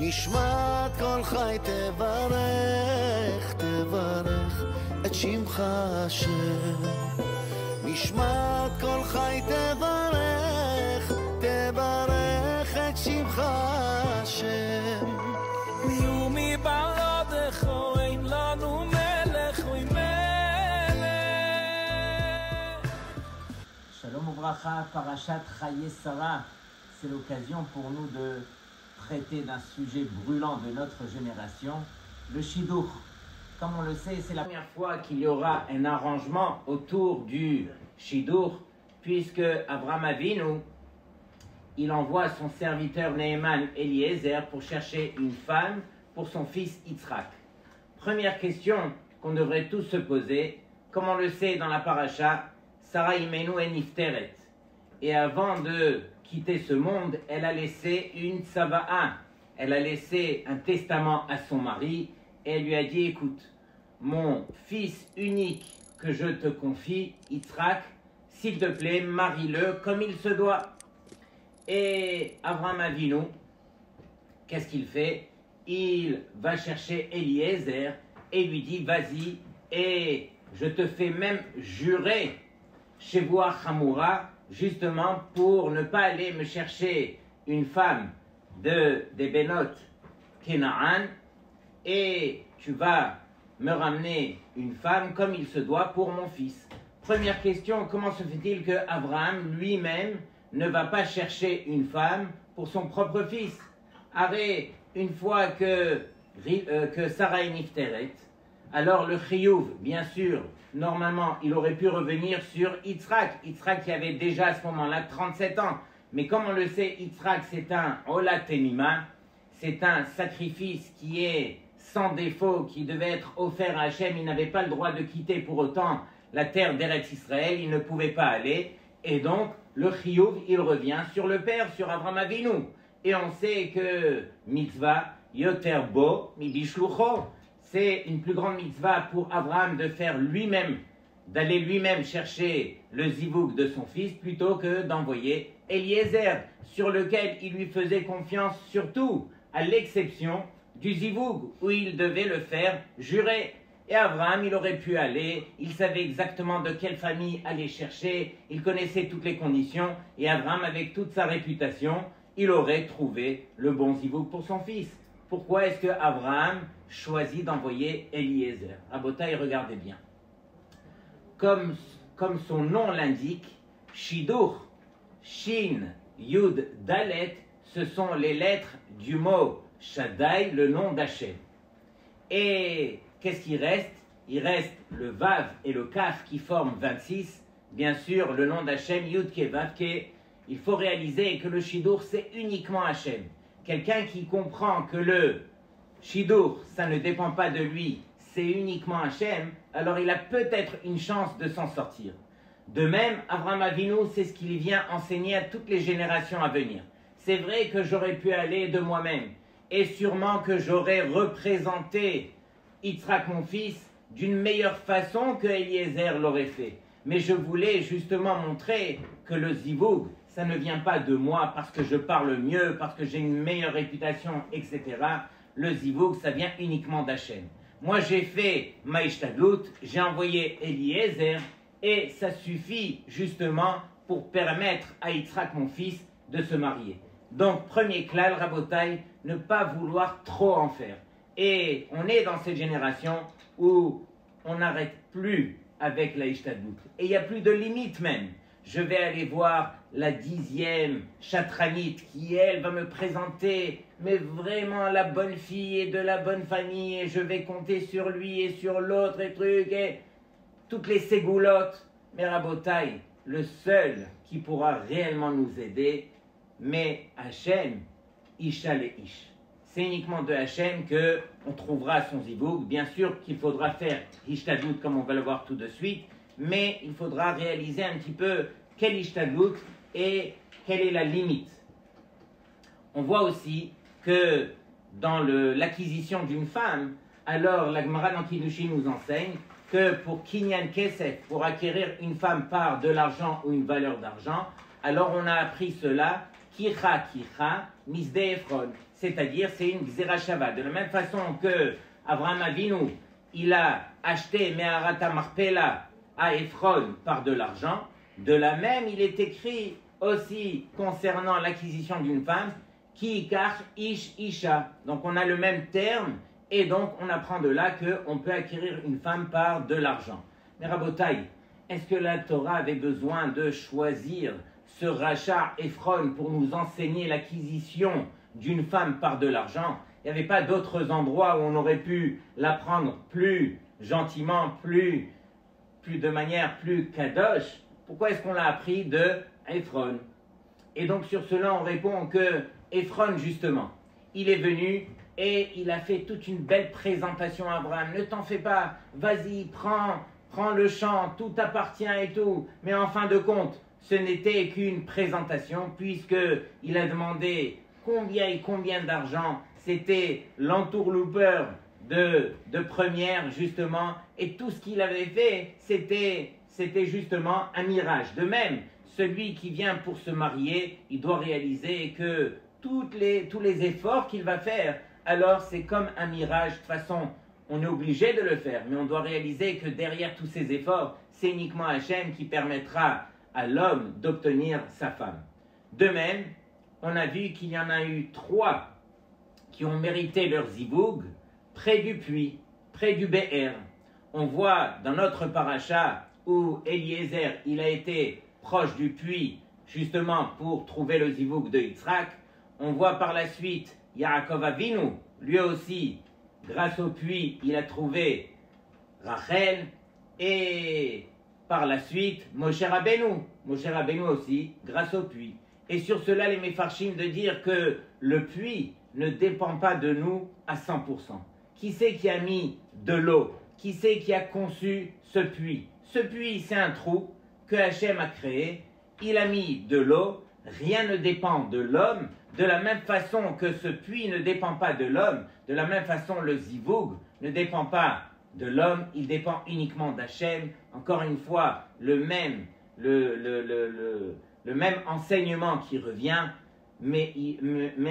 נשמת כל חי תברך, תברך את שמך השם. נשמת כל חי תברך, תברך את שמך השם. מי ומי בעדך אין לנו מלך ומלך. Shalom Ouvracha, Parashat Chaye Sarah. C'est l'occasion pour nous de traiter d'un sujet brûlant de notre génération, le Shidduch. Comme on le sait, c'est la première fois qu'il y aura un arrangement autour du Shidduch, puisque Abraham Avinu, il envoie son serviteur Neheman Eliezer pour chercher une femme pour son fils Yitzhak. Première question qu'on devrait tous se poser, comme on le sait dans la paracha, Sarah Imenu est Nifteret. Et avant de quitter ce monde, elle a laissé une Tsava'a. Elle a laissé un testament à son mari et elle lui a dit, écoute, mon fils unique que je te confie, Yitzhak, s'il te plaît, marie-le comme il se doit. Et Abraham Avinu, qu'est-ce qu'il fait? Il va chercher Eliezer et lui dit, vas-y, et je te fais même jurer chez Boa Hamura, justement pour ne pas aller me chercher une femme des Benot Kenaan, et tu vas me ramener une femme comme il se doit pour mon fils. Première question, comment se fait-il que Abraham lui-même ne va pas chercher une femme pour son propre fils? Arrête, une fois que Sarah est Nifteret, alors le Chiyuv, bien sûr, normalement, il aurait pu revenir sur Yitzhak. Yitzhak qui avait déjà à ce moment-là 37 ans. Mais comme on le sait, Yitzhak, c'est un Ola Temima, c'est un sacrifice qui est sans défaut, qui devait être offert à Hachem. Il n'avait pas le droit de quitter pour autant la terre d'Eretz Israël, il ne pouvait pas aller. Et donc, le Chiyuv, il revient sur le père, sur Avraham Avinu. Et on sait que mitzvah, yoter bo, mibishlucho, c'est une plus grande mitzvah pour Abraham de faire lui-même, d'aller lui-même chercher le zivouk de son fils plutôt que d'envoyer Eliezer, sur lequel il lui faisait confiance surtout, à l'exception du zivouk où il devait le faire jurer. Et Abraham, il aurait pu aller, il savait exactement de quelle famille aller chercher, il connaissait toutes les conditions, et Abraham, avec toute sa réputation, il aurait trouvé le bon zivouk pour son fils. Pourquoi est-ce que Abraham choisit d'envoyer Eliezer? Rabotaï, regardez bien. Comme son nom l'indique, Shidduch, Shin, Yud, Dalet, ce sont les lettres du mot Shaddai, le nom d'Hachem. Et qu'est-ce qui reste? Il reste le Vav et le Kaf qui forment 26. Bien sûr, le nom d'Hachem, Yud, Ke, Vav, Ke. Il faut réaliser que le Shidduch, c'est uniquement Hachem. Quelqu'un qui comprend que le Shidduch, ça ne dépend pas de lui, c'est uniquement Hachem, alors il a peut-être une chance de s'en sortir. De même, Avraham Avinu, c'est ce qu'il vient enseigner à toutes les générations à venir. C'est vrai que j'aurais pu aller de moi-même, et sûrement que j'aurais représenté Yitzhak, mon fils, d'une meilleure façon que Eliezer l'aurait fait. Mais je voulais justement montrer que le zivoug, ça ne vient pas de moi parce que je parle mieux, parce que j'ai une meilleure réputation, etc. Le zivoug, ça vient uniquement d'Hachem. Moi, j'ai fait Maïshtadlout, j'ai envoyé Eliezer, et ça suffit justement pour permettre à Yitzhak, mon fils, de se marier. Donc, premier klal, Rabotai, ne pas vouloir trop en faire. Et on est dans cette génération où on n'arrête plus avec la Ishtadlout. Et il n'y a plus de limite même. Je vais aller voir la 10e chatranite qui, elle, va me présenter, mais vraiment la bonne fille et de la bonne famille, et je vais compter sur lui et sur l'autre et truc, et toutes les ségoulottes. Mais Rabotai, le seul qui pourra réellement nous aider, mais Hachem, Isha le Ish. C'est uniquement de Hachem qu'on trouvera son zivouk. Bien sûr qu'il faudra faire Ishtadlout comme on va le voir tout de suite, mais il faudra réaliser un petit peu quel Ishtadlout et quelle est la limite. On voit aussi que dans l'acquisition d'une femme, alors la Gemara dans Kiddushin nous enseigne que pour Kinyan Kesef, pour acquérir une femme par de l'argent ou une valeur d'argent, alors on a appris cela, Kicha Kicha, Misde Ephron, c'est-à-dire c'est une Xerashava. De la même façon que Abraham Avinu, il a acheté Meharata Marpela à Ephron par de l'argent, de la même il est écrit aussi concernant l'acquisition d'une femme, Ki Ikach Ish Isha. Donc on a le même terme et donc on apprend de là qu'on peut acquérir une femme par de l'argent. Mais Rabotai, est-ce que la Torah avait besoin de choisir ce rachat Ephron pour nous enseigner l'acquisition d'une femme par de l'argent? Il n'y avait pas d'autres endroits où on aurait pu l'apprendre plus gentiment, plus de manière plus kadosh. Pourquoi est-ce qu'on l'a appris de Ephron? Et donc sur cela on répond que Ephron justement, il est venu et il a fait toute une belle présentation à Abraham. Ne t'en fais pas, vas-y, prends le champ, tout t'appartient et tout. Mais en fin de compte, ce n'était qu'une présentation puisqu'il a demandé combien d'argent. C'était l'entourloupeur de première justement. Et tout ce qu'il avait fait, c'était justement un mirage. De même, celui qui vient pour se marier, il doit réaliser que tous les efforts qu'il va faire, alors c'est comme un mirage. De toute façon, on est obligé de le faire, mais on doit réaliser que derrière tous ces efforts, c'est uniquement Hachem qui permettra à l'homme d'obtenir sa femme. De même, on a vu qu'il y en a eu 3 qui ont mérité leur zivoug près du puits, près du Be'er. On voit dans notre paracha où Eliezer, il a été proche du puits justement pour trouver le zivoug de Yitzhak. On voit par la suite Yaakov Avinu, lui aussi, grâce au puits, il a trouvé Rachel. Et par la suite, Moshe Rabbeinu aussi, grâce au puits. Et sur cela, les Mefarshim de dire que le puits ne dépend pas de nous à 100%. Qui c'est qui a mis de l'eau? Qui c'est qui a conçu ce puits? Ce puits, c'est un trou que Hachem a créé. Il a mis de l'eau. Rien ne dépend de l'homme. De la même façon que ce puits ne dépend pas de l'homme, de la même façon le zivoug ne dépend pas de l'homme, il dépend uniquement d'Hachem. Encore une fois, le même enseignement qui revient, mais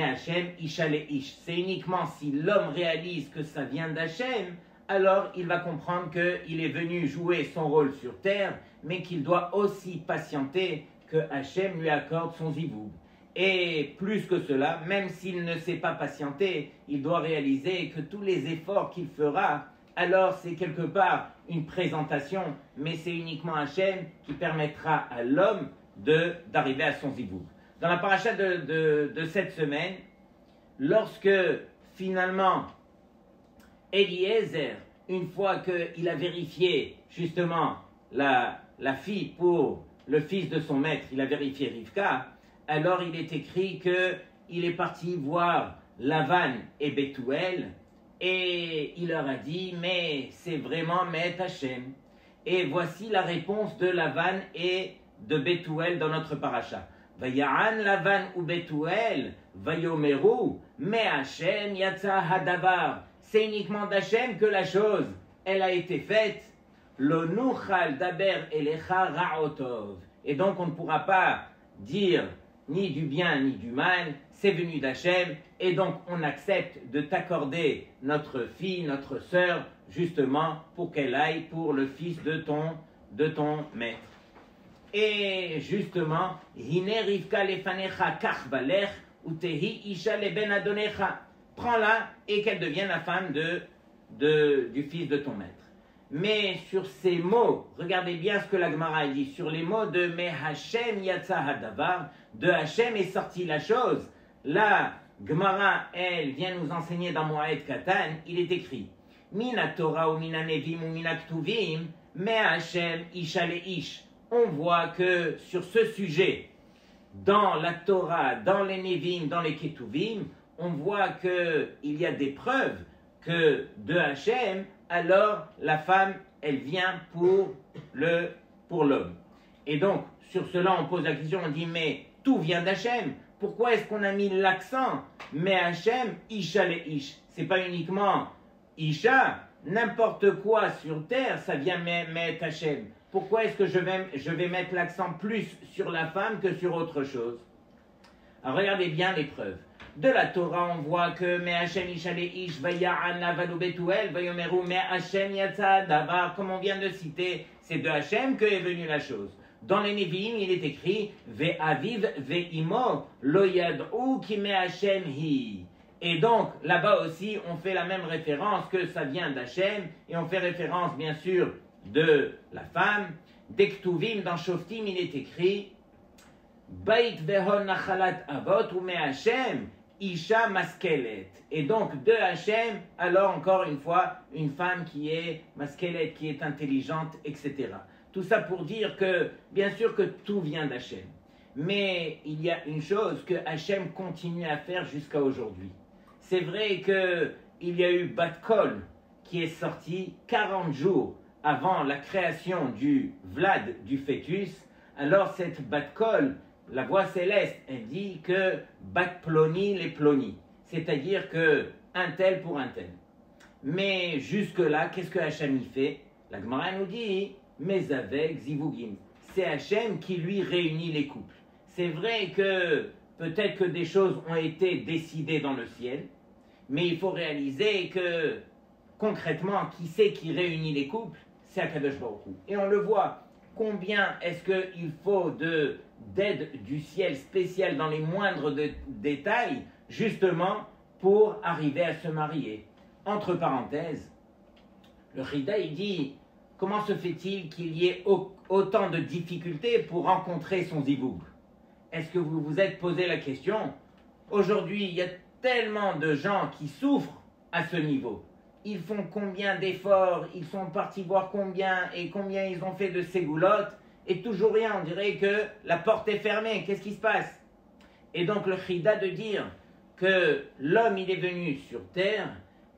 Hachem, Isha le Ish. C'est uniquement si l'homme réalise que ça vient d'Hachem, alors il va comprendre qu'il est venu jouer son rôle sur terre, mais qu'il doit aussi patienter que Hachem lui accorde son zivoug. Et plus que cela, même s'il ne sait pas patienter, il doit réaliser que tous les efforts qu'il fera, alors c'est quelque part une présentation, mais c'est uniquement Hachem qui permettra à l'homme d'arriver à son zivoug. Dans la paracha de cette semaine, lorsque finalement Eliezer, une fois qu'il a vérifié justement la fille pour le fils de son maître, il a vérifié Rivka, alors il est écrit qu'il est parti voir Lavan et Bethuel et il leur a dit « mais c'est vraiment Me'et Hachem ». Et voici la réponse de Lavan et de Bethuel dans notre paracha. « Vaya'an Lavan ou Bethuel, vayomeru, me Hachem yatsa hadavar ». C'est uniquement d'Hachem que la chose, elle a été faite. « Lo nuchal daber elecha ra'otov ». Et donc on ne pourra pas dire ni du bien ni du mal, c'est venu d'Hachem, et donc on accepte de t'accorder notre fille, notre sœur, justement pour qu'elle aille pour le fils de ton maître. Et justement, Hine Rivka lefanecha kach valech utehi isha leben adonecha. Prends-la et qu'elle devienne la femme du fils de ton maître. Mais sur ces mots, regardez bien ce que la Gemara dit, sur les mots de Me Hachem Yatsa Hadavar, de Hachem est sortie la chose. La Gemara, elle, vient nous enseigner dans Moed Katan, il est écrit Mina Torah ou Mina Nevim ou Mina Ktuvim, Me Hachem Isha le Ish. On voit que sur ce sujet, dans la Torah, dans les Nevim, dans les Ketuvim, on voit qu'il y a des preuves que de Hachem, alors la femme, elle vient pour l'homme. Et donc, sur cela, on pose la question, on dit, mais tout vient d'Hachem. Pourquoi est-ce qu'on a mis l'accent? Mais Hachem, Isha le Ish. C'est pas uniquement Isha, n'importe quoi sur terre, ça vient mettre Hachem. Pourquoi est-ce que je vais mettre l'accent plus sur la femme que sur autre chose? Alors regardez bien les preuves. De la Torah, on voit que Me Hashem Ishale Ish Vaya'an Avalu Betuel Vayomeru Me Hashem Yatsa Davar. Comme on vient de citer, c'est de Hashem que est venue la chose. Dans les Nevi'im, il est écrit Ve'aviv ve'imo lo yad'u ki Me Hashem hi. Et donc, là-bas aussi, on fait la même référence que ça vient d'Hachem, et on fait référence, bien sûr, de la femme. D'Ektuvim, dans Shoftim, il est écrit Bait vehon nachalat avot ou me Hachem, isha maskelet. Et donc, de Hachem, alors encore une fois, une femme qui est maskelet, qui est intelligente, etc. Tout ça pour dire que, bien sûr que tout vient d'Hachem. Mais il y a une chose que Hachem continue à faire jusqu'à aujourd'hui. C'est vrai qu'il y a eu Bat Kol qui est sorti 40 jours avant la création du Vlad, du fœtus. Alors cette Bat Kol, la voix céleste, elle dit que Bat Ploni les Ploni. C'est-à-dire que un tel pour un tel. Mais jusque-là, qu'est-ce que Hachem y fait? La Gemara nous dit, mais avec Zivugim. C'est Hachem qui lui réunit les couples. C'est vrai que peut-être que des choses ont été décidées dans le ciel, mais il faut réaliser que, concrètement, qui c'est qui réunit les couples? C'est Akadosh Baruch Hu. Et on le voit, combien est-ce qu'il faut d'aide du ciel spéciale dans les moindres détails, justement, pour arriver à se marier. Entre parenthèses, le Chida, il dit, comment se fait-il qu'il y ait autant de difficultés pour rencontrer son zivoug? Est-ce que vous vous êtes posé la question? Aujourd'hui, il y a tellement de gens qui souffrent à ce niveau. Ils font combien d'efforts, ils sont partis voir combien ils ont fait de ségoulottes, et toujours rien, on dirait que la porte est fermée, qu'est-ce qui se passe? Et donc le Chida de dire que l'homme il est venu sur terre,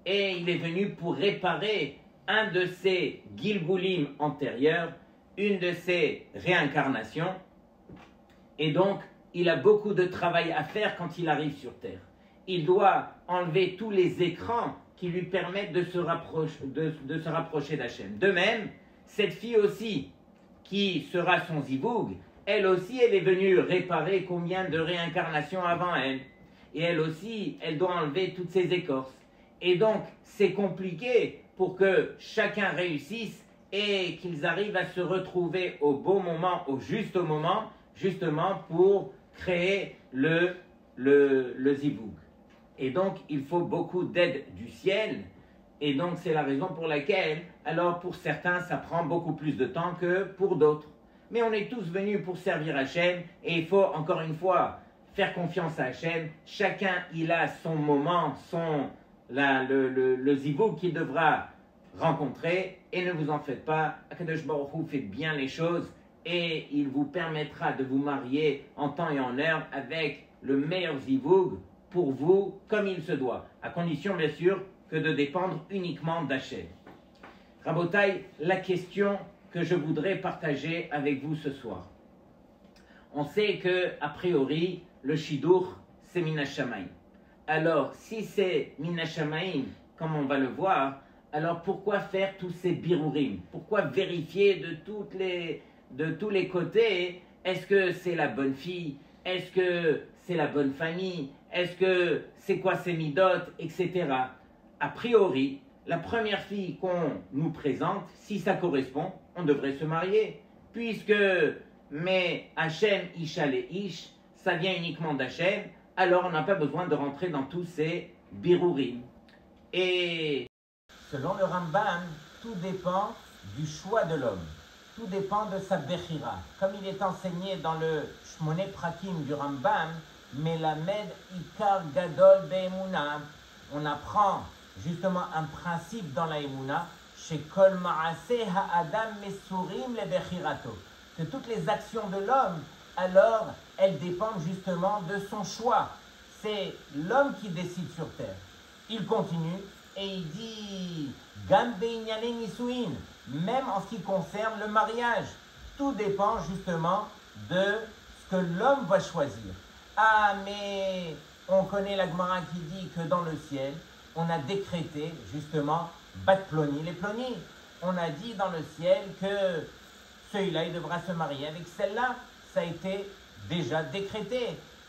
et il est venu pour réparer un de ses Gilgulim antérieurs, une de ses réincarnations, et donc il a beaucoup de travail à faire quand il arrive sur terre. Il doit enlever tous les écrans qui lui permettent de se rapprocher d'Hachem. De même, cette fille aussi, qui sera son zivoug, elle aussi, elle est venue réparer combien de réincarnations avant elle. Et elle aussi, elle doit enlever toutes ces écorces. Et donc, c'est compliqué pour que chacun réussisse et qu'ils arrivent à se retrouver au bon moment, au juste moment, justement pour créer le zivoug. Et donc, il faut beaucoup d'aide du ciel. Et donc, c'est la raison pour laquelle, alors pour certains, ça prend beaucoup plus de temps que pour d'autres. Mais on est tous venus pour servir Hachem. Et il faut, encore une fois, faire confiance à Hachem. Chacun, il a son moment, le zivoug qu'il devra rencontrer. Et ne vous en faites pas. Akadosh Baruch Hu fait bien les choses. Et il vous permettra de vous marier en temps et en heure avec le meilleur zivoug pour vous comme il se doit, à condition bien sûr que de dépendre uniquement d'Hachem. Rabotai, la question que je voudrais partager avec vous ce soir. On sait que a priori le shidur c'est Min Hashamayim. Alors si c'est Min Hashamayim, comme on va le voir, alors pourquoi faire tous ces birurim? Pourquoi vérifier de tous les côtés? Est-ce que c'est la bonne fille? Est-ce que c'est la bonne famille? Est-ce que c'est quoi ces midot, etc. A priori, la première fille qu'on nous présente, si ça correspond, on devrait se marier. Puisque, mais Hachem, Isha le Ish, ça vient uniquement d'Hachem, alors on n'a pas besoin de rentrer dans tous ces birurim. Et selon le Rambam, tout dépend du choix de l'homme. Tout dépend de sa bechira. Comme il est enseigné dans le Shmoné Prakim du Rambam, Melamed Ikar Gadol Be'emuna, on apprend justement un principe dans la Emuna, chez Kol Ma'aseh Ha'adam Mesurim le Bechirato, que toutes les actions de l'homme, alors elles dépendent justement de son choix. C'est l'homme qui décide sur terre. Il continue et il dit Gam Be'inyane Nisuin, même en ce qui concerne le mariage, tout dépend justement de ce que l'homme va choisir. Ah, mais on connaît la Gemara qui dit que dans le ciel, on a décrété justement Bat Ploni les Ploni. On a dit dans le ciel que celui-là, il devra se marier avec celle-là. Ça a été déjà décrété.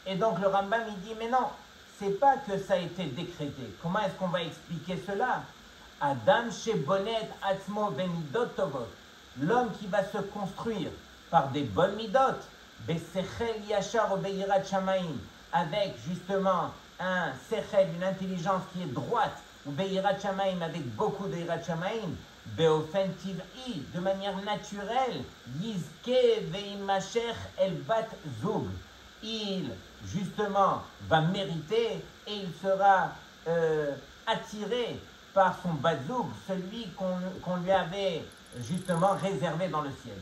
Et donc le Rambam, il dit, mais non, c'est pas que ça a été décrété. Comment est-ce qu'on va expliquer cela? Adam shebonet atzmo bemidot tovot. L'homme qui va se construire par des bonnes midot, besechel yachar obeirat shamaim, avec justement un sechel, une intelligence qui est droite, ou beirat shamaim, avec beaucoup d'eirat shamaim, beofen tiv'i, de manière naturelle, yizke veimacher el bat zug. Il, justement, va mériter et il sera attiré par son bazoug, celui qu'on lui avait justement réservé dans le ciel.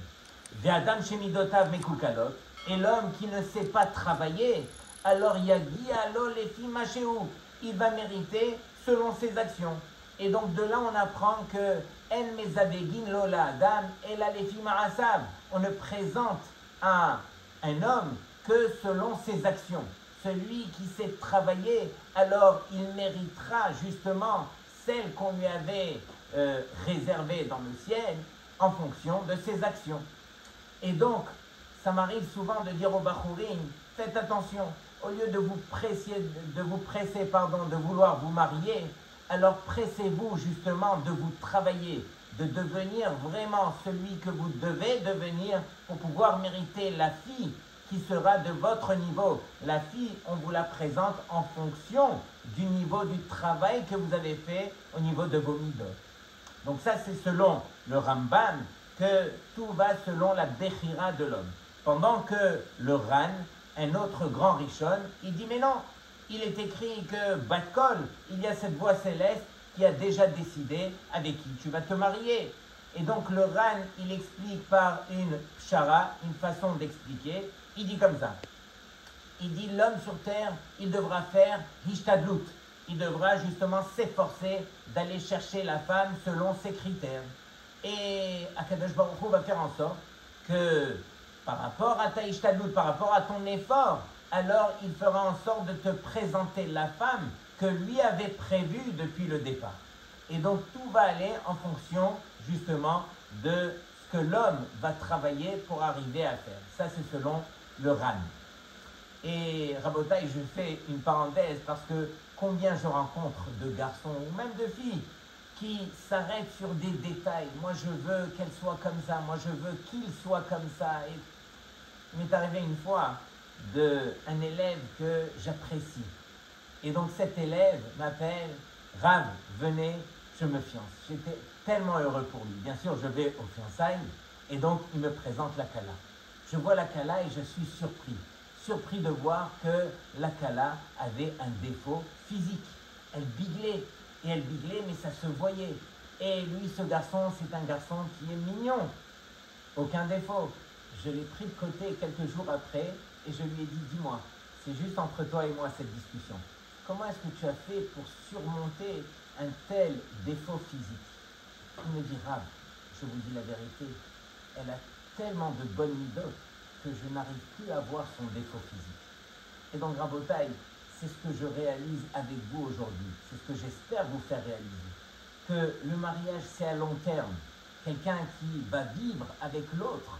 Ve'adam shemidotav mekukalot, et l'homme qui ne sait pas travailler, alors yagi alo lefi machéu, il va mériter selon ses actions. Et donc de là on apprend que en mezavegin lola adam et la lefi ma'asav, on ne présente à un homme que selon ses actions. Celui qui sait travailler, alors il méritera justement celle qu'on lui avait réservée dans le ciel en fonction de ses actions. Et donc, ça m'arrive souvent de dire aux Bachourim, faites attention, au lieu de vous presser, de vouloir vous marier, alors pressez-vous justement de vous travailler, de devenir vraiment celui que vous devez devenir pour pouvoir mériter la fille qui sera de votre niveau. La fille, on vous la présente en fonction du niveau du travail que vous avez fait au niveau de vos midot. Donc ça, c'est selon le Rambam que tout va selon la Bechira de l'homme. Pendant que le Ran, un autre grand Rishon, il dit mais non, il est écrit que Batkol, il y a cette voix céleste qui a déjà décidé avec qui tu vas te marier. Et donc le Ran, il explique par une pshara, une façon d'expliquer. Il dit comme ça. Il dit l'homme sur terre, il devra faire hishtadlut. Il devra justement s'efforcer d'aller chercher la femme selon ses critères. Et Akadosh Baruch Hu va faire en sorte que par rapport à ta hishtadlut, par rapport à ton effort, alors il fera en sorte de te présenter la femme que lui avait prévue depuis le départ. Et donc tout va aller en fonction justement de ce que l'homme va travailler pour arriver à faire. Ça c'est selon le Ran. Et Rabotai, je fais une parenthèse parce que combien je rencontre de garçons ou même de filles qui s'arrêtent sur des détails. Moi je veux qu'elle soit comme ça, moi je veux qu'il soit comme ça. Et il m'est arrivé une fois d'un élève que j'apprécie. Et donc cet élève m'appelle, Rav, venez, je me fiance. J'étais tellement heureux pour lui. Bien sûr, je vais aux fiançailles et donc il me présente la Kala. Je vois la Kala et je suis surpris de voir que la Kala avait un défaut physique. Elle biglait, mais ça se voyait. Et lui, ce garçon, c'est un garçon qui est mignon, aucun défaut. Je l'ai pris de côté quelques jours après et je lui ai dit, dis-moi, c'est juste entre toi et moi cette discussion. Comment est-ce que tu as fait pour surmonter un tel défaut physique? Il me dit, Rav, je vous dis la vérité, elle a tellement de bonnes midot que je n'arrive plus à voir son défaut physique. Et donc, Rabotai, c'est ce que je réalise avec vous aujourd'hui. C'est ce que j'espère vous faire réaliser. Que le mariage, c'est à long terme. Quelqu'un qui va vivre avec l'autre,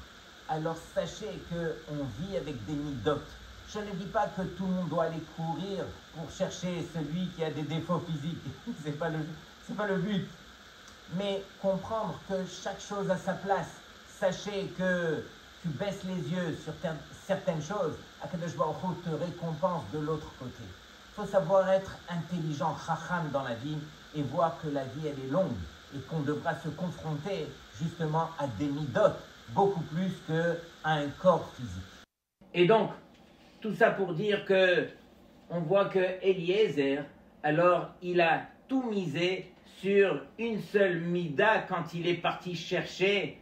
alors sachez qu'on vit avec des midot. Je ne dis pas que tout le monde doit aller courir pour chercher celui qui a des défauts physiques. C'est pas le but. Mais comprendre que chaque chose a sa place. Sachez que tu baisses les yeux sur certaines choses, Akadosh Baruch Hu te récompense de l'autre côté. Il faut savoir être intelligent, chacham dans la vie et voir que la vie elle est longue et qu'on devra se confronter justement à des midot beaucoup plus qu'à un corps physique. Et donc, tout ça pour dire que on voit que Eliezer, alors il a tout misé sur une seule mida quand il est parti chercher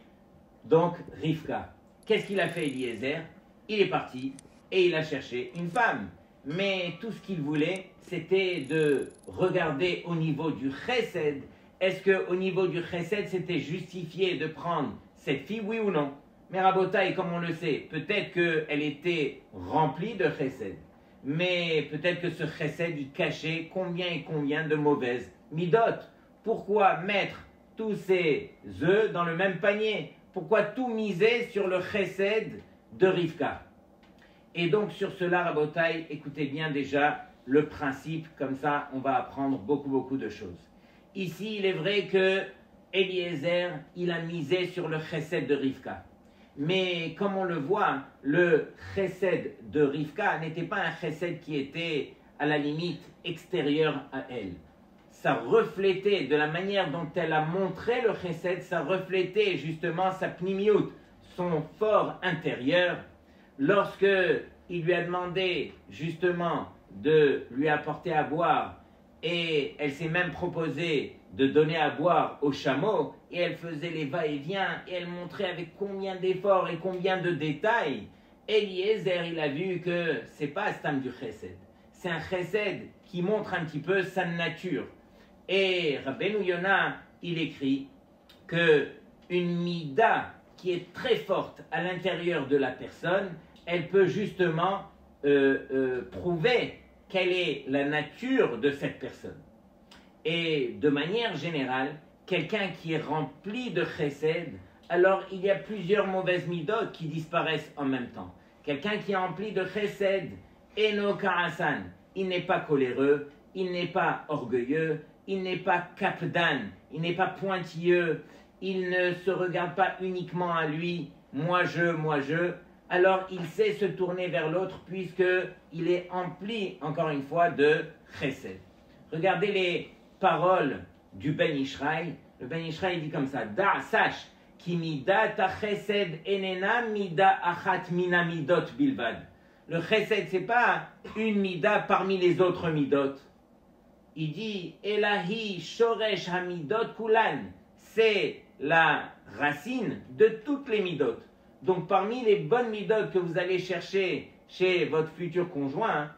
donc Rivka. Qu'est-ce qu'il a fait Eliezer? Il est parti et il a cherché une femme. Mais tout ce qu'il voulait, c'était de regarder au niveau du chesed. Est-ce qu'au niveau du chesed, c'était justifié de prendre cette fille, oui ou non? Mais Rabotai, comme on le sait, peut-être qu'elle était remplie de chesed. Mais peut-être que ce chesed, il cachait combien et combien de mauvaises midot. Pourquoi mettre tous ces œufs dans le même panier? Pourquoi tout miser sur le chesed de Rivka? Et donc sur cela, Rabotai, écoutez bien déjà le principe, comme ça on va apprendre beaucoup de choses. Ici, il est vrai que Eliezer, il a misé sur le chesed de Rivka. Mais comme on le voit, le chesed de Rivka n'était pas un chesed qui était à la limite extérieure à elle. Ça reflétait, de la manière dont elle a montré le chesed, ça reflétait justement sa pnimiout, son fort intérieur. Lorsque il lui a demandé justement de lui apporter à boire, et elle s'est même proposée de donner à boire aux chameaux, et elle faisait les va-et-vient, et elle montrait avec combien d'efforts et combien de détails. Eliezer, il a vu que c'est pas Stam du chesed, c'est un chesed qui montre un petit peu sa nature. Et Rabbeinu Yonah, il écrit que une mida qui est très forte à l'intérieur de la personne, elle peut justement prouver quelle est la nature de cette personne. Et de manière générale, quelqu'un qui est rempli de chesed, alors il y a plusieurs mauvaises midot qui disparaissent en même temps. Quelqu'un qui est rempli de chesed, eno karasan, il n'est pas coléreux, il n'est pas orgueilleux, il n'est pas kapdan, il n'est pas pointilleux, il ne se regarde pas uniquement à lui, moi je, alors il sait se tourner vers l'autre puisqu'il est empli, encore une fois, de chesed. Regardez les paroles du Ben Ishraï. Le Ben Ishraï dit comme ça, Da, sache, ki mida ta chesed enena mida achat mina midot bilvad. Le chesed, c'est pas une mida parmi les autres midot. Il dit, Elahi shoresh hamidot kulan, c'est la racine de toutes les midot. Donc parmi les bonnes midot que vous allez chercher chez votre futur conjoint,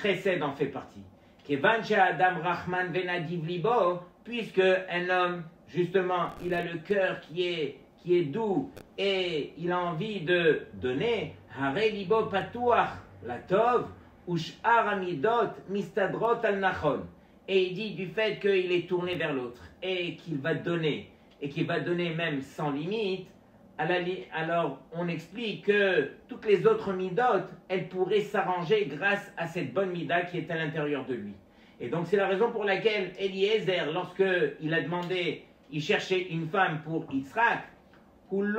chesed en fait partie. Kevan she'adam rachman venadiv libo, puisque un homme, justement, il a le cœur qui est doux et il a envie de donner, hare libo patuach latov ush'ar hamidot mistadrot al nachon. Et il dit du fait qu'il est tourné vers l'autre et qu'il va donner, et qu'il va donner même sans limite, alors on explique que toutes les autres midot, elles pourraient s'arranger grâce à cette bonne mida qui est à l'intérieur de lui. Et donc c'est la raison pour laquelle Eliezer, lorsqu'il a demandé, il cherchait une femme pour Yitzhak, il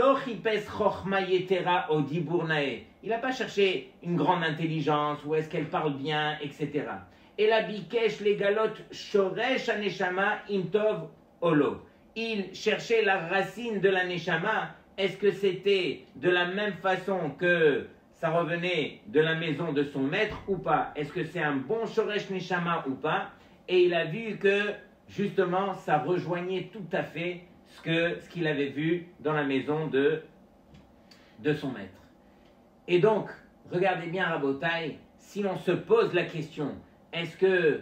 n'a pas cherché une grande intelligence, ou est-ce qu'elle parle bien, etc. Et la bikesh les galotes shoresh aneshama imtov olo. Il cherchait la racine de la neshama. Est-ce que c'était de la même façon que ça revenait de la maison de son maître ou pas? Est-ce que c'est un bon shoresh neshama ou pas? Et il a vu que justement ça rejoignait tout à fait ce qu'il avait vu dans la maison de son maître. Et donc, regardez bien Rabotai, si on se pose la question, est-ce que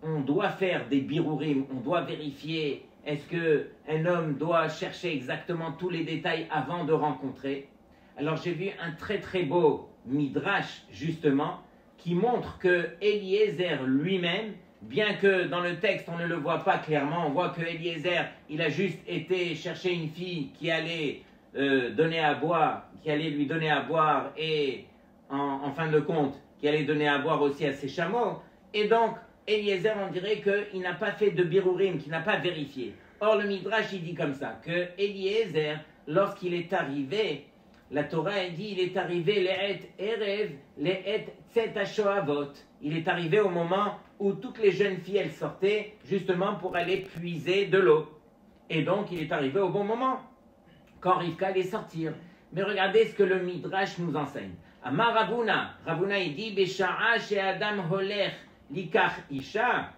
on doit faire des birurim, on doit vérifier, est-ce qu'un homme doit chercher exactement tous les détails avant de rencontrer? Alors j'ai vu un très très beau midrash justement qui montre que Eliezer lui-même, bien que dans le texte on ne le voit pas clairement, on voit que Eliezer il a juste été chercher une fille qui allait donner à boire, qui allait lui donner à boire et en fin de compte qui allait donner à boire aussi à ses chameaux. Et donc, Eliezer, on dirait qu'il n'a pas fait de birurim, qu'il n'a pas vérifié. Or, le Midrash, il dit comme ça, que Eliezer, lorsqu'il est arrivé, la Torah, elle dit, il est arrivé, le'et erev, le'et tzet hashoavot. Il est arrivé au moment où toutes les jeunes filles, elles sortaient, justement pour aller puiser de l'eau. Et donc, il est arrivé au bon moment, quand Rivka allait sortir. Mais regardez ce que le Midrash nous enseigne. Amar Ravuna, Ravuna il dit, Besha'a she'adam holech likach isha,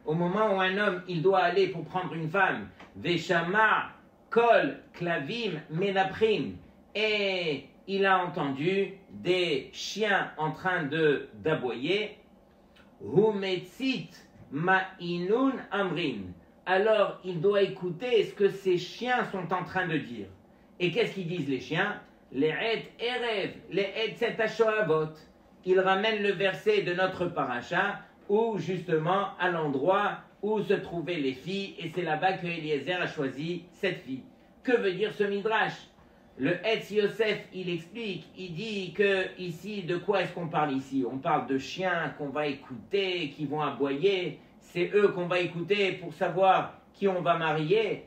au moment où un homme il doit aller pour prendre une femme, Veshama kol klavim menaprim, et il a entendu des chiens en train d'aboyer, Humetzit ma'inun amrin, alors il doit écouter ce que ces chiens sont en train de dire. Et qu'est-ce qu'ils disent les chiens? Le'et erev, le'et tzet hashoavot. Il ramène le verset de notre paracha, où justement à l'endroit où se trouvaient les filles, et c'est là-bas que Eliezer a choisi cette fille. Que veut dire ce midrash? le Etz Yosef, il explique, il dit que ici, de quoi est-ce qu'on parle ici? On parle de chiens qu'on va écouter, qui vont aboyer. C'est eux qu'on va écouter pour savoir qui on va marier.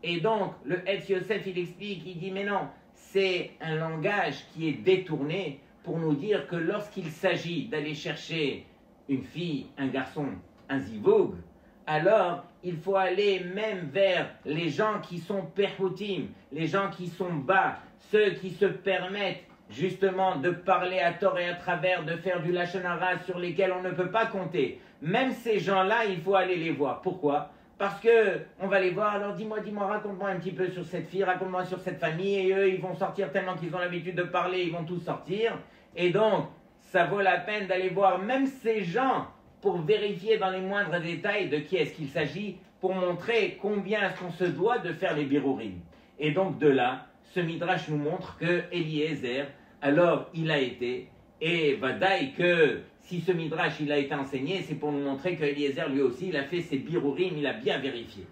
Et donc, le Etz Yosef, il explique, il dit, mais non, c'est un langage qui est détourné pour nous dire que lorsqu'il s'agit d'aller chercher une fille, un garçon, un zivug, alors il faut aller même vers les gens qui sont perhutim, les gens qui sont bas, ceux qui se permettent justement de parler à tort et à travers, de faire du lachon hara sur lesquels on ne peut pas compter. Même ces gens-là, il faut aller les voir. Pourquoi? Parce que on va les voir, alors dis-moi, raconte-moi un petit peu sur cette fille, raconte-moi sur cette famille, et eux, ils vont sortir tellement qu'ils ont l'habitude de parler, ils vont tous sortir. Et donc, ça vaut la peine d'aller voir même ces gens pour vérifier dans les moindres détails de qui est-ce qu'il s'agit, pour montrer combien est-ce qu'on se doit de faire les birourim. Et donc de là, ce Midrash nous montre que Eliezer, alors il a été, et vadaï que si ce Midrash il a été enseigné, c'est pour nous montrer que Eliezer lui aussi, il a fait ses birourim, il a bien vérifié.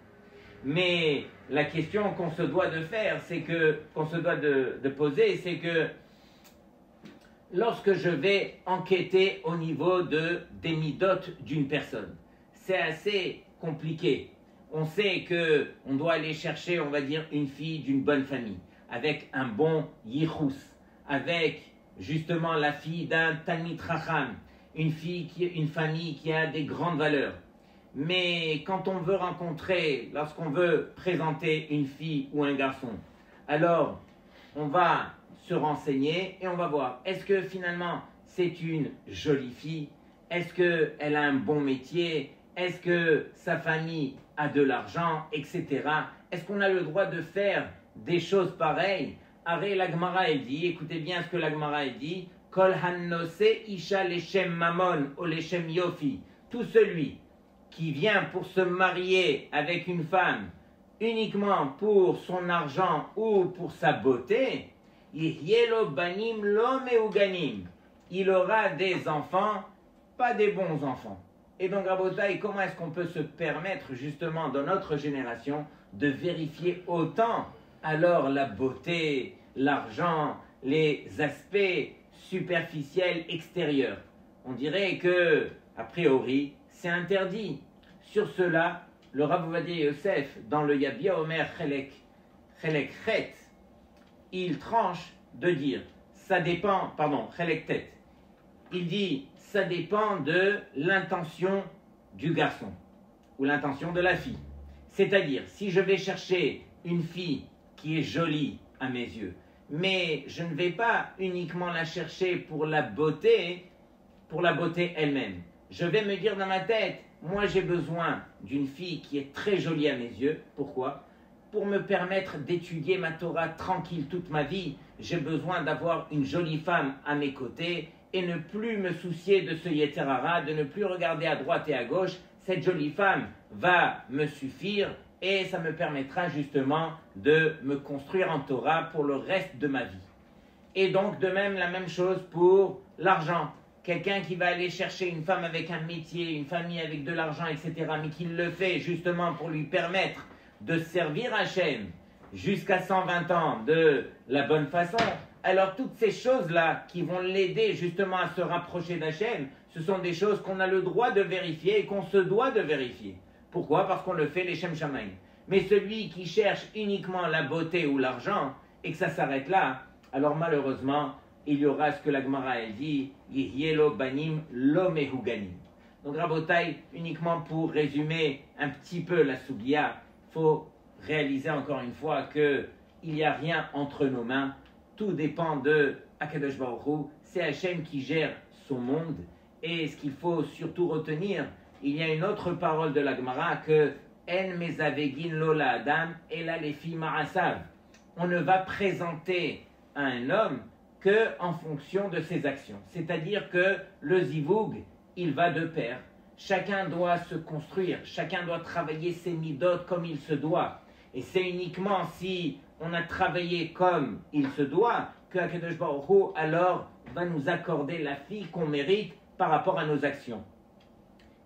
Mais la question qu'on se doit de faire, c'est que, qu'on se doit de poser, c'est que lorsque je vais enquêter au niveau des midotes d'une personne, c'est assez compliqué. On sait qu'on doit aller chercher, on va dire, une fille d'une bonne famille, avec un bon yichus, avec justement la fille d'un talmid chacham, une famille qui a des grandes valeurs. Mais quand on veut rencontrer, lorsqu'on veut présenter une fille ou un garçon, alors on va se renseigner et on va voir, est-ce que finalement c'est une jolie fille? Est-ce qu'elle a un bon métier? Est-ce que sa famille a de l'argent, etc. Est-ce qu'on a le droit de faire des choses pareilles? Aré la Gemara elle dit, écoutez bien ce que la Gemara elle dit, Kol hannose isha leshem mamon o leshem yofi. Tout celui qui vient pour se marier avec une femme uniquement pour son argent ou pour sa beauté, Yihyelo banim lo meuganim. Il aura des enfants, pas des bons enfants. Et donc, Rabotai, comment est-ce qu'on peut se permettre justement dans notre génération de vérifier autant alors la beauté, l'argent, les aspects superficiels extérieurs? On dirait que, a priori, c'est interdit. Sur cela, le Rav Ovadia Yosef, dans le Yabia Omer Chelek Chet, il tranche de dire, ça dépend, Chelek Tet, il dit, ça dépend de l'intention du garçon ou l'intention de la fille. C'est-à-dire, si je vais chercher une fille qui est jolie à mes yeux, mais je ne vais pas uniquement la chercher pour la beauté elle-même. Je vais me dire dans ma tête, moi j'ai besoin d'une fille qui est très jolie à mes yeux. Pourquoi? Pour me permettre d'étudier ma Torah tranquille toute ma vie. J'ai besoin d'avoir une jolie femme à mes côtés et ne plus me soucier de ce Yetzer Hara, de ne plus regarder à droite et à gauche. Cette jolie femme va me suffire et ça me permettra justement de me construire en Torah pour le reste de ma vie. Et donc de même, la même chose pour l'argent. Quelqu'un qui va aller chercher une femme avec un métier, une famille avec de l'argent, etc., mais qui le fait justement pour lui permettre de servir Hachem jusqu'à 120 ans de la bonne façon, alors toutes ces choses-là qui vont l'aider justement à se rapprocher d'Hachem, ce sont des choses qu'on a le droit de vérifier et qu'on se doit de vérifier. Pourquoi? Parce qu'on le fait les Shem Shamaim. Mais celui qui cherche uniquement la beauté ou l'argent et que ça s'arrête là, alors malheureusement, il y aura ce que la Gemara elle dit, Yihyelo banim lo mehuganim. Donc Rabotai, uniquement pour résumer un petit peu la Sugia, il faut réaliser encore une fois qu'il n'y a rien entre nos mains. Tout dépend de Akadosh Baruch Hu. C'est Hachem qui gère son monde. Et ce qu'il faut surtout retenir, il y a une autre parole de la Gemara que En mezavegin lo la adam ela lefi ma'asav. On ne va présenter à un homme que en fonction de ses actions. C'est-à-dire que le zivug, il va de pair. Chacun doit se construire, chacun doit travailler ses midot comme il se doit. Et c'est uniquement si on a travaillé comme il se doit que Akadosh Baruch Hu alors va nous accorder la fille qu'on mérite par rapport à nos actions.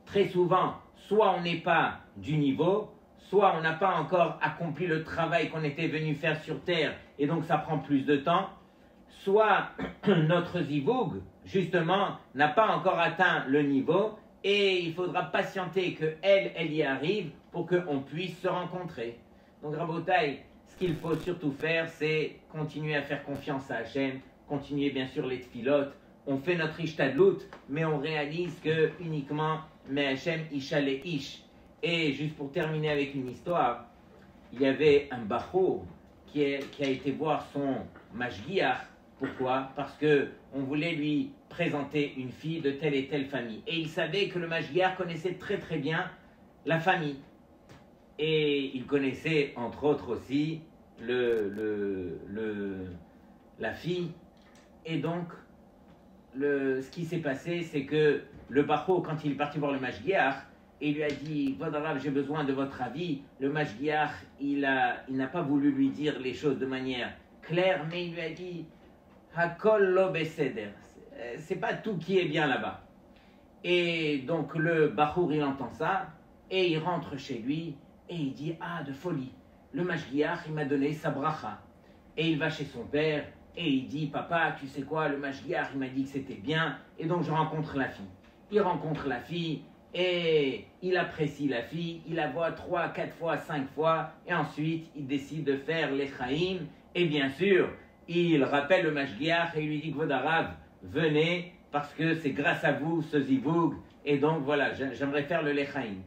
Très souvent, soit on n'est pas du niveau, soit on n'a pas encore accompli le travail qu'on était venu faire sur terre et donc ça prend plus de temps, soit notre zivoug, justement, n'a pas encore atteint le niveau, et il faudra patienter qu'elle y arrive pour qu'on puisse se rencontrer. Donc Rabotai, ce qu'il faut surtout faire, c'est continuer à faire confiance à Hachem, continuer bien sûr les tfilotes, on fait notre ishtadlut, mais on réalise que uniquement, mais Hachem isha le ish. Et juste pour terminer avec une histoire, il y avait un bachour qui a été voir son mashgiach. Pourquoi? Parce qu'on voulait lui présenter une fille de telle et telle famille. Et il savait que le mashgiach connaissait très très bien la famille. Et il connaissait entre autres aussi la fille. Et donc, ce qui s'est passé, c'est que le bachour, quand il est parti voir le mashgiach, il lui a dit « Vodarav, j'ai besoin de votre avis ». Le mashgiach, il n'a pas voulu lui dire les choses de manière claire, mais il lui a dit « Hakol lo beseder ». C'est pas tout qui est bien là-bas. Et donc le bachour, il entend ça, et il rentre chez lui, et il dit « Ah, de folie, le mashgiach, il m'a donné sa bracha ». Et il va chez son père, et il dit « Papa, tu sais quoi, le mashgiach, il m'a dit que c'était bien, et donc je rencontre la fille ». Il rencontre la fille, et il apprécie la fille, il la voit 3, 4 fois, 5 fois, et ensuite il décide de faire l'Echaïm, et bien sûr, il rappelle le mashgiach et il lui dit Vodarav, venez, parce que c'est grâce à vous ce zivoug, et donc voilà, j'aimerais faire le l'Echaïm.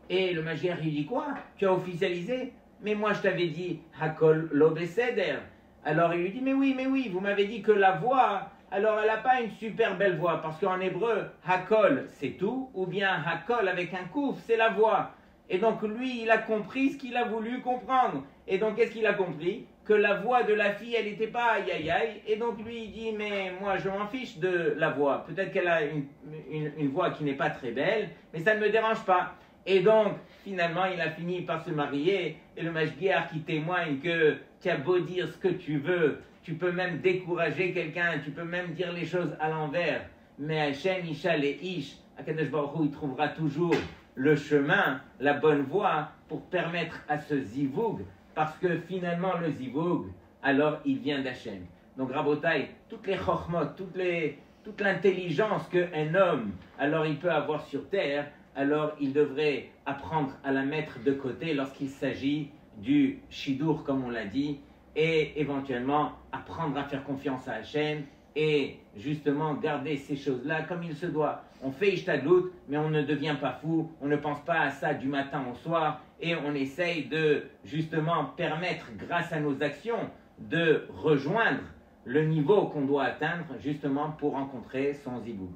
Et le mashgiach il dit quoi? Tu as officialisé? Mais moi je t'avais dit Hakol lo beseder. Alors il lui dit mais oui, vous m'avez dit que la voix. Alors, elle n'a pas une super belle voix, parce qu'en hébreu, hakol, c'est tout, ou bien hakol avec un kouf, c'est la voix. Et donc, lui, il a compris ce qu'il a voulu comprendre. Et donc, qu'est-ce qu'il a compris? Que la voix de la fille, elle n'était pas aïe aïe aïe. Et donc, lui, il dit, mais moi, je m'en fiche de la voix. Peut-être qu'elle a une voix qui n'est pas très belle, mais ça ne me dérange pas. Et donc, finalement, il a fini par se marier. Et le mashgiach qui témoigne que tu as beau dire ce que tu veux, tu peux même décourager quelqu'un, tu peux même dire les choses à l'envers. Mais Hachem, Isha, les Ish, Akadosh Baruch Hu, il trouvera toujours le chemin, la bonne voie pour permettre à ce zivoug, parce que finalement le zivoug, alors il vient d'Hachem. Donc Rabotai, toutes les chokhmot, toute l'intelligence qu'un homme, alors il peut avoir sur terre, alors il devrait apprendre à la mettre de côté lorsqu'il s'agit du shidur, comme on l'a dit, et éventuellement apprendre à faire confiance à Hachem et justement garder ces choses-là comme il se doit. On fait ishtadlut, mais on ne devient pas fou, on ne pense pas à ça du matin au soir et on essaye de justement permettre, grâce à nos actions, de rejoindre le niveau qu'on doit atteindre justement pour rencontrer son zivoug.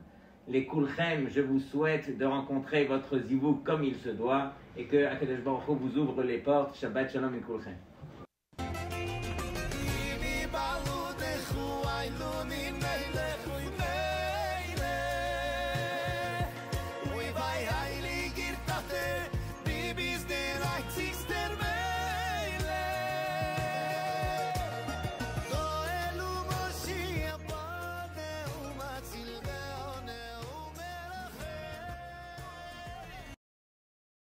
Les Kulchem, je vous souhaite de rencontrer votre zivoug comme il se doit et que Akadosh Baruch Hu vous ouvre les portes. Shabbat Shalom et Kulchem. Heilige Tate